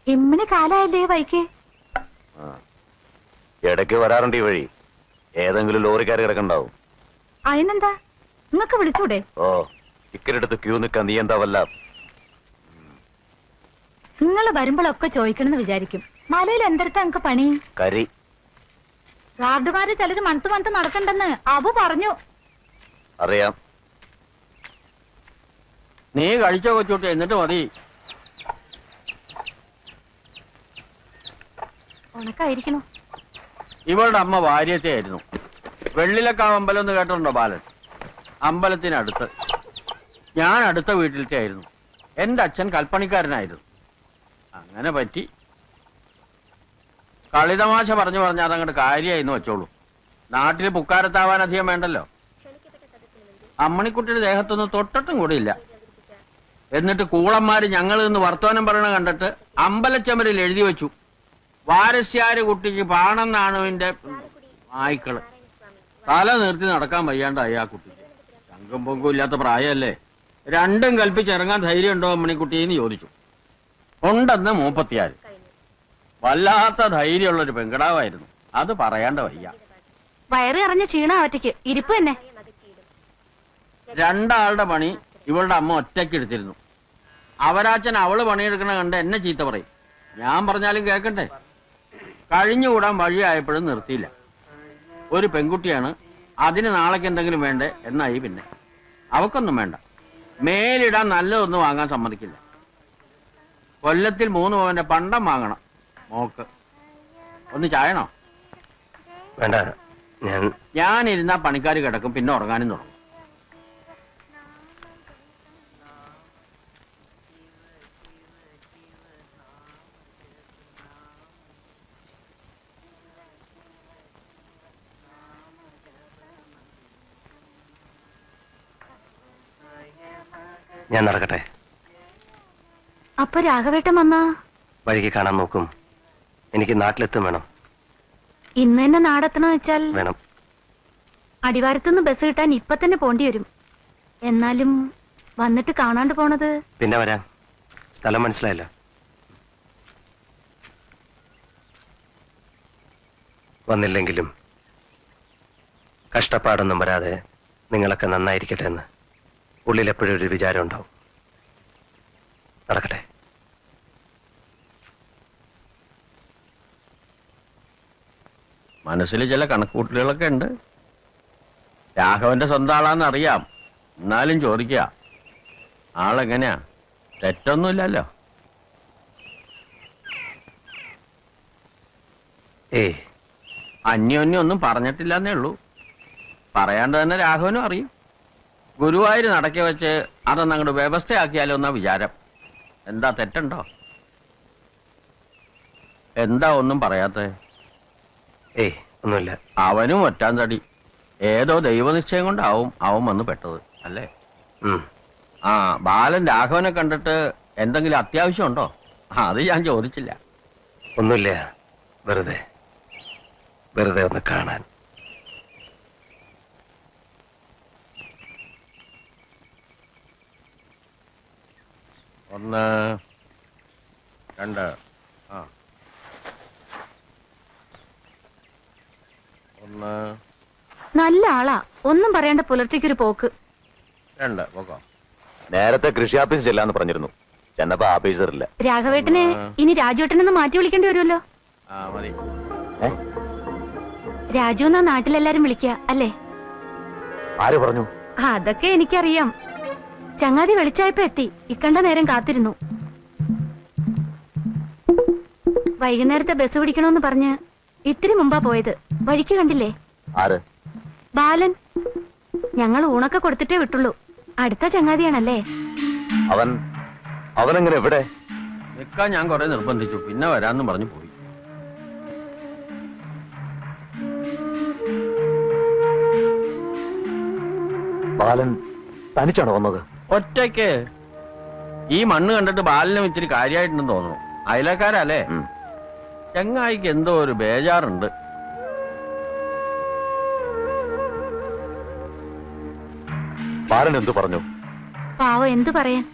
ഇമ്മിന് കാലായല്ലേ വൈക്ക്? ഇടയ്ക്ക് വരാറുണ്ട് ഈ വഴി. ഏതെങ്കിലും ലോറിക്കാർ കിടക്കണ്ടാവും. അതിനെന്താ, നിങ്ങക്ക് വിളിച്ചൂടെ? ഓ, ഇക്കരെടുത്ത് ക്യൂ നിൽക്കാൻ നീ എന്താ വല്ല? നിങ്ങള് വരുമ്പോഴൊക്കെ ചോദിക്കണമെന്ന് വിചാരിക്കും. മലയിൽ എന്തെടുത്താ നിങ്ങക്ക് പണി? കരി. ഗാർഡുകാര് ചിലര് മണത്ത് നടക്കണ്ടെന്ന് അബു പറഞ്ഞു. അറിയാം. നീ കഴിച്ചോ കൊച്ചോട്ടെ, എന്നിട്ട് മതി. ഉണക്കായിരിക്കണോ? ഇവളുടെ അമ്മ ഭാര്യത്തെ ആയിരുന്നു. വെള്ളിലക്കാവ് അമ്പലം എന്ന് കേട്ടിട്ടുണ്ടോ ബാലൻ? അമ്പലത്തിനടുത്ത്. ഞാൻ അടുത്ത വീട്ടിലത്തെ ആയിരുന്നു. എന്റെ അച്ഛൻ കൽപ്പണിക്കാരനായിരുന്നു. അങ്ങനെ പറ്റി. കളിതമാശ പറഞ്ഞു പറഞ്ഞാൽ അതങ്ങോട്ട് കാര്യമായിരുന്നു വെച്ചോളൂ. നാട്ടിൽ പുക്കാരത്താവാൻ അധികം വേണ്ടല്ലോ. അമ്മണിക്കുട്ടിയുടെ ദേഹത്തൊന്നും തൊട്ടിട്ടും കൂടിയില്ല. എന്നിട്ട് കൂളന്മാര് ഞങ്ങൾ നിന്ന് വർത്തമാനം പറയണ കണ്ടിട്ട് അമ്പലച്ചമരിൽ എഴുതി വെച്ചു, വാരസ്യാര് കുട്ടിക്ക് പാണെന്നാണുവിന്റെ നായ്ക്കള്. തല നിർത്തി നടക്കാൻ വയ്യാണ്ടായി ആ കുട്ടിക്ക്. ചങ്കും പൊങ്കും ഇല്ലാത്ത പ്രായമല്ലേ. രണ്ടും കൽപ്പിച്ചിറങ്ങാൻ ധൈര്യം ഉണ്ടോ അമ്മണിക്കുട്ടിയെന്ന് ചോദിച്ചു. ഉണ്ടെന്ന് 34. വല്ലാത്ത ധൈര്യമുള്ളൊരു പെങ്കടാവായിരുന്നു. അത് പറയാണ്ട വയ്യ. വയറ് അറിഞ്ഞ ക്ഷീണ ഒറ്റയ്ക്ക് ഇരിപ്പ് തന്നെ. രണ്ടാളുടെ പണി ഇവളുടെ അമ്മ ഒറ്റയ്ക്ക് എടുത്തിരുന്നു. അവരാച്ചൻ അവള് പണിയെടുക്കണ കണ്ട് എന്നെ ചീത്ത പറയും. ഞാൻ പറഞ്ഞാലും കേൾക്കട്ടെ. കഴിഞ്ഞുകൂടാൻ വഴിയായപ്പോഴും നിർത്തിയില്ല. ഒരു പെൺകുട്ടിയാണ്, അതിന് നാളേക്ക് എന്തെങ്കിലും വേണ്ടേ എന്നായി. പിന്നെ അവക്കൊന്നും വേണ്ട. മേലിടാൻ നല്ലതൊന്നും വാങ്ങാൻ സമ്മതിക്കില്ല. കൊല്ലത്തിൽ 3 പവന്റെ പണ്ടം വാങ്ങണം മോക്ക്. ഒന്ന് ചായണോ? വേണ്ട. ഞാനിരുന്നാ പണിക്കാർ കിടക്കും, പിന്നെ ഉറങ്ങാനും തുടങ്ങും. ഞാൻ നടക്കട്ടെ. അപ്പൊ രാഘവേട്ടൻ വന്നാ വഴിക്ക് കാണാൻ നോക്കും. എനിക്ക് നാട്ടിലെത്തും വേണം. ഇന്ന് തന്നെ നാടെത്തണമെന്ന് വെച്ചാൽ വേണം. അടിവാരത്തുനിന്ന് ബസ് കിട്ടാൻ ഇപ്പൊ തന്നെ പോണ്ടി വരും. എന്നാലും വന്നിട്ട് കാണാണ്ട് പോണത്. പിന്നെ വരാം. സ്ഥലം മനസ്സിലായല്ലോ. വന്നില്ലെങ്കിലും കഷ്ടപ്പാടൊന്നും വരാതെ നിങ്ങളൊക്കെ നന്നായിരിക്കട്ടെ എന്ന് ഉള്ളിലെപ്പോഴും ഒരു വിചാരം ഉണ്ടാവും. നടക്കട്ടെ. മനസ്സിൽ ചില കണക്കുകൂട്ടലുകളൊക്കെ ഉണ്ട്. രാഘവന്റെ സ്വന്തം ആളാന്ന് അറിയാം. എന്നാലും ചോദിക്കുക, ആളെങ്ങനെയാ? തെറ്റൊന്നുമില്ലല്ലോ. അന്യോന്യം ഒന്നും പറഞ്ഞിട്ടില്ലെന്നേ ഉള്ളൂ. പറയാണ്ട് തന്നെ രാഘവനും അറിയും. ഗുരുവായൂർ നടക്കി വെച്ച് അതൊന്നും അങ്ങോട്ട് വ്യവസ്ഥയാക്കിയാലോ എന്നാ വിചാരം. എന്താ തെറ്റുണ്ടോ? എന്താ ഒന്നും പറയാത്തെ? ഒന്നുമില്ല. അവനും ഒറ്റാൻ തടി. ഏതോ ദൈവനിശ്ചയം കൊണ്ടാവും അവൻ വന്ന് പെട്ടത് അല്ലേ? ആ, ബാലൻ രാഘവനെ കണ്ടിട്ട് എന്തെങ്കിലും അത്യാവശ്യം ഉണ്ടോ? അത് ഞാൻ ചോദിച്ചില്ല. ഒന്നുമില്ല. വെറുതെ ഒന്ന് കാണാൻ. ഒന്ന്, രണ്ട്. ഒന്ന്. നല്ല ആളാ. ഒന്നും പറയണ്ട. പുലർച്ചയ്ക്കൊരു പോക്ക്. 2 പോക്കോ. നേരത്തെ കൃഷി ഓഫീസ് ചെല്ലാന്ന് പറഞ്ഞിരുന്നു. ചെന്നപ്പോ ഓഫീസറില്ല. രാഘവേട്ടനെ ഇനി രാജുവേട്ടനെന്ന് മാറ്റി വിളിക്കേണ്ടി വരുമല്ലോ. മതി. രാജു എന്നാ നാട്ടിലെല്ലാരും വിളിക്കുക അല്ലേ? ആര് പറഞ്ഞു? അതൊക്കെ എനിക്കറിയാം. ചങ്ങാതി വെളിച്ചായപ്പോ എത്തി. ഇക്കണ്ട നേരം കാത്തിരുന്നു. വൈകുന്നേരത്തെ ബസ് പിടിക്കണമെന്ന് പറഞ്ഞ് ഇത്തിരി മുമ്പാ പോയത്. വഴിക്ക് കണ്ടില്ലേ? ആര്? ബാലൻ. ഞങ്ങൾ ഊണൊക്കെ കൊടുത്തിട്ടേ വിട്ടുള്ളൂ. അടുത്ത ചങ്ങാതിയാണല്ലേ. അവനെങ്ങനെ എവിടെ? നിൽക്കാൻ ഞാൻ കുറെ നിർബന്ധിച്ചു. പിന്നെ വരാന്നും പറഞ്ഞു പോയി. ബാലൻ തനിച്ചാണോ വന്നത്? ഒറ്റയ്ക്ക്. ഈ മണ്ണ് കണ്ടിട്ട് ബാലിനും ഇത്തിരി കാര്യമായിട്ടുണ്ടെന്ന് തോന്നുന്നു. അയലക്കാരല്ലേ? ചങ്ങായിക്ക് എന്തോ ഒരു ബേജാറുണ്ട്. ബാലൻ എന്തു പറഞ്ഞു? പാവം എന്തു പറയാൻ,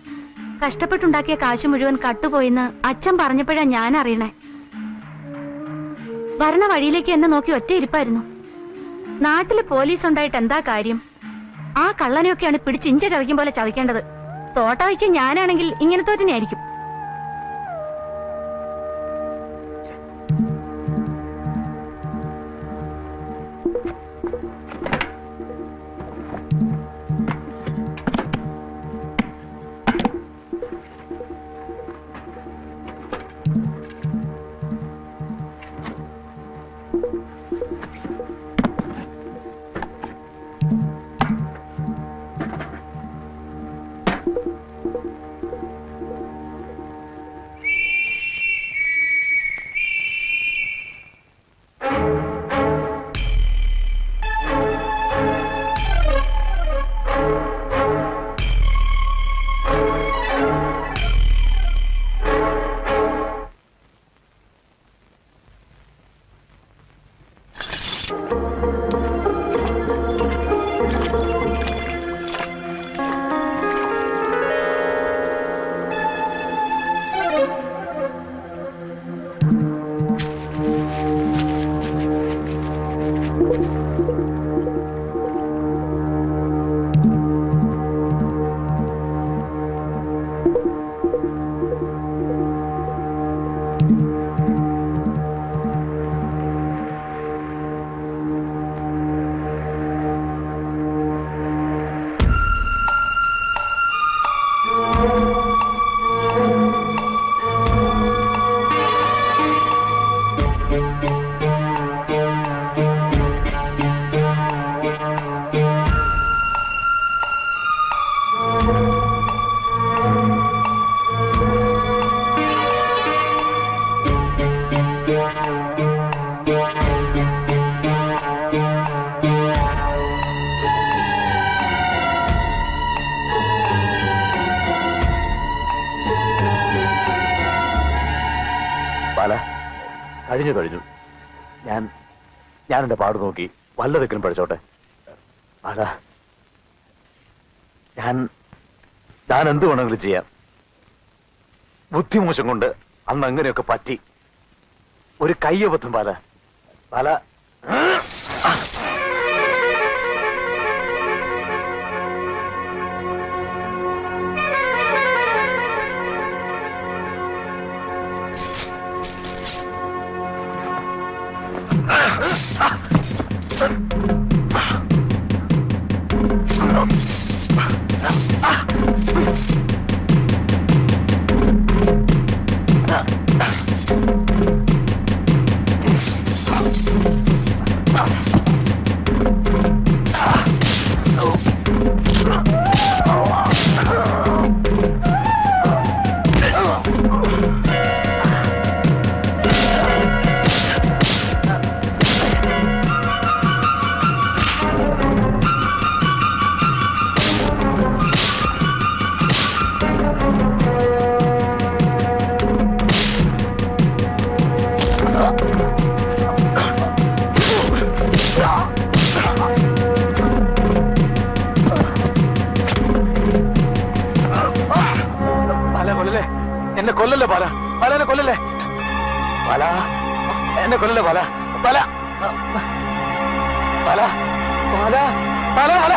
കഷ്ടപ്പെട്ടുണ്ടാക്കിയ കാശ് മുഴുവൻ കട്ടുപോയിന്ന് അച്ഛൻ പറഞ്ഞപ്പോഴാ ഞാൻ അറിയണേ. വരണ വഴിയിലേക്ക് എന്നെ നോക്കി ഒറ്റ ഇരിപ്പായിരുന്നു. നാട്ടില് പോലീസ് ഉണ്ടായിട്ട് എന്താ കാര്യം? ആ കള്ളനെയൊക്കെയാണ് പിടിച്ച് ഇഞ്ച ചതയ്ക്കും പോലെ ചതയ്ക്കേണ്ടത്. തോട്ട വയ്ക്കാൻ ഞാനാണെങ്കിൽ ഇങ്ങനത്തെ തന്നെയായിരിക്കും. കഴിഞ്ഞു. ഞാൻ എന്റെ പാട് നോക്കി വല്ലതൊക്കെ പഠിച്ചോട്ടെ. അതാ ഞാൻ എന്ത് വേണമെങ്കിലും ചെയ്യാം. ബുദ്ധിമോശം കൊണ്ട് അന്ന് അങ്ങനെയൊക്കെ പറ്റി. ഒരു കയ്യബദ്ധം പല കൊല്ലല്ലേ ബാല, ബാലനെ കൊല്ലല്ലേ ബാല, എന്നെ കൊല്ലല്ലേ ബാല, ബാല ബാല ബാല ബാല ബാല.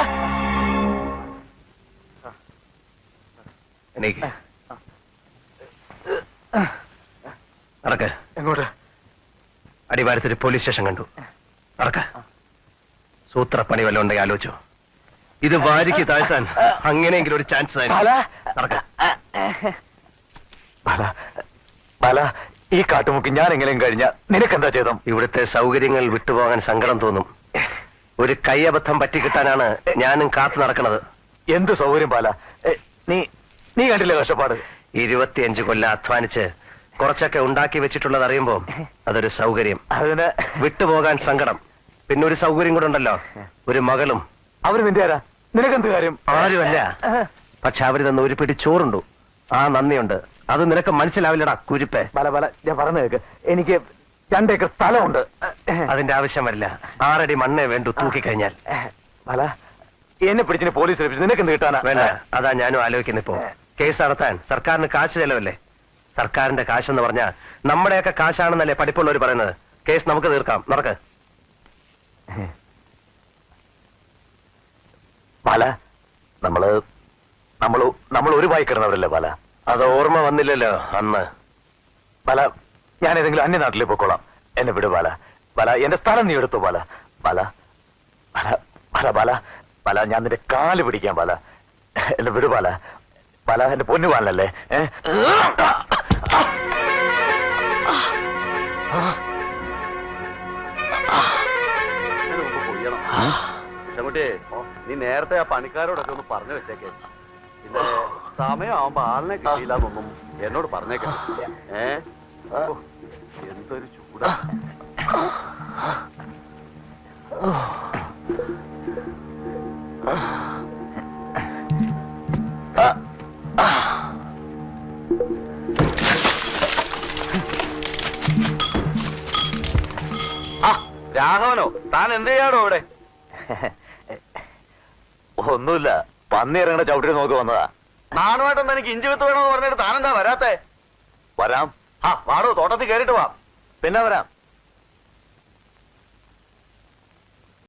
നടക്ക. എങ്ങോട്ട്? അടിവാരത്തൊരു പോലീസ് സ്റ്റേഷൻ കണ്ടു. നടക്ക. സൂത്രപ്പണി വല്ലതും ഉണ്ടെങ്കിൽ ആലോചിച്ചോ. ഇത് വാരിക്ക് താഴ്ത്താൻ അങ്ങനെയെങ്കിലും ഒരു ചാൻസ് നടക്ക. ഈ കാട്ടുമുക്ക് ഞാൻ എങ്ങനെയും കഴിഞ്ഞ നിനക്കെന്താ ചെയ്തം? ഇവിടുത്തെ സൗകര്യങ്ങൾ വിട്ടുപോകാൻ സങ്കടം തോന്നും. ഒരു കൈയബദ്ധം പറ്റിക്കിട്ടാനാണ് ഞാനും കാത്തു നടക്കുന്നത്. എന്ത് സൗകര്യം ബാല? നീ കണ്ടില്ലേ കഷ്ടപ്പാട്? 25 കൊല്ലം അധ്വാനിച്ച് കുറച്ചൊക്കെ ഉണ്ടാക്കി വെച്ചിട്ടുള്ളത് അറിയുമ്പോ അതൊരു സൗകര്യം. അതിന് വിട്ടുപോകാൻ സങ്കടം. പിന്നെ ഒരു സൗകര്യം കൂടെ ഉണ്ടല്ലോ, ഒരു മകളും. അവര് നിന്റെ ആരാ? നിനക്കെന്ത് കാര്യം? ആരുമല്ല, പക്ഷെ അവര് തന്ന ഒരു പിടി ചോറുണ്ടു. ആ നന്ദിയുണ്ട്. അത് നിനക്ക് മനസ്സിലാവില്ലടാ കുരുപ്പേ. ബാല ബാല ഞാൻ പറഞ്ഞു കേക്ക്, എനിക്ക് 2 ഏക്കർ സ്ഥലമുണ്ട്. അതിന്റെ ആവശ്യം വരില്ല. 6 അടി മണ്ണേ വേണ്ടു തൂക്കിക്കഴിഞ്ഞാൽ. ബാല എന്നെ പിടിച്ചിന് പോലീസ് ലഭിച്ചു, നിനക്ക് എന്ത് കിട്ടാനാ? വേണ്ട, അതാ ഞാനും ആലോചിക്കുന്നിപ്പോ. കേസ് നടത്താൻ സർക്കാരിന് കാശ് ചെലവല്ലേ? സർക്കാരിന്റെ കാശെന്ന് പറഞ്ഞാൽ നമ്മുടെയൊക്കെ കാശാണെന്നല്ലേ പഠിപ്പുള്ളവർ പറയുന്നത്. കേസ് നമുക്ക് തീർക്കാം, നടക്ക്. ബാല നമ്മൾ ഒരു വായിക്കിടന്നവരല്ലേ ബാല? അത് ഓർമ്മ വന്നില്ലല്ലോ അന്ന്. ബാല ഞാൻ ഏതെങ്കിലും അന്യനാട്ടിൽ പോയിക്കോളാം, എന്നെ വിട് ബാല. ബാല എന്റെ സ്ഥലം നീ എടുത്തു ബാല. ബാല ബാല ബാല ബാല ബാല ഞാൻ നിന്റെ കാല് പിടിക്കാം ബാല, എന്നെ വിട് ബാല. ബാല എന്റെ പൊന്നു ബാലല്ലേ? നീ നേരത്തെ ആ പണിക്കാരോടൊക്കെ ഒന്ന് പറഞ്ഞു വെച്ചേക്കേ. പിന്നെ സമയമാകുമ്പോ ആളിനെ കിട്ടിയില്ല എന്നൊന്നും എന്നോട് പറഞ്ഞേക്കാം. എന്തൊരു ചൂടാ. രാഘവനോ, താൻ എന്ത് ചെയ്യാടോ ഇവിടെ? ഒന്നുമില്ല, പന്നി ഇറങ്ങണ ചവിട്ടി നോക്കി വന്നതാ. നാണുമായിട്ടൊന്നും എനിക്ക് ഇഞ്ചി വിത്ത് വേണമെന്ന് പറഞ്ഞിട്ട് താനെന്താ വരാത്തെ? വരാം. വാടോ, തോട്ടത്തിൽ കയറിയിട്ട് വാ. പിന്നെ വരാം.